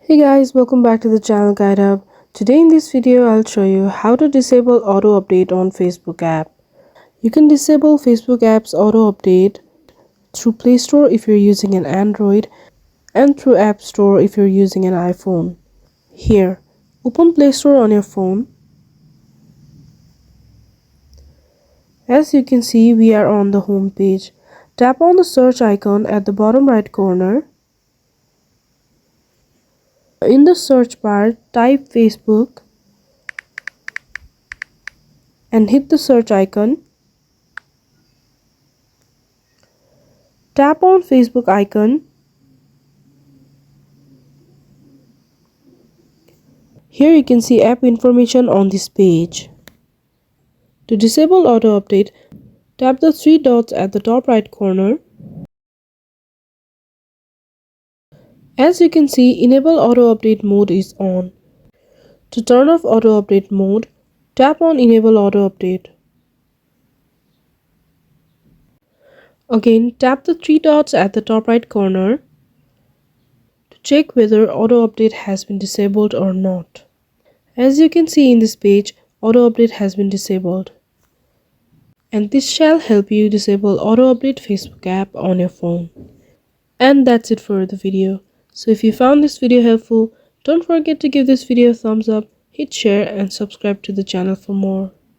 Hey guys, welcome back to the channel Guide Hub. Today in this video I'll show you how to disable auto update on Facebook app. You can disable Facebook app's auto update through Play Store if you're using an Android and through App Store if you're using an iPhone. Here, open Play Store on your phone. As you can see, we are on the home page. Tap on the search icon at the bottom right corner. In the search bar, type Facebook and hit the search icon. Tap on Facebook icon. Here you can see app information on this page. To disable auto update, tap the three dots at the top right corner. As you can see, enable auto update mode is on. To turn off auto update mode, tap on enable auto update. Again, tap the three dots at the top right corner to check whether auto update has been disabled or not. As you can see in this page, auto update has been disabled. And this shall help you disable auto update Facebook app on your phone. And that's it for the video. So if you found this video helpful, don't forget to give this video a thumbs up, hit share and subscribe to the channel for more.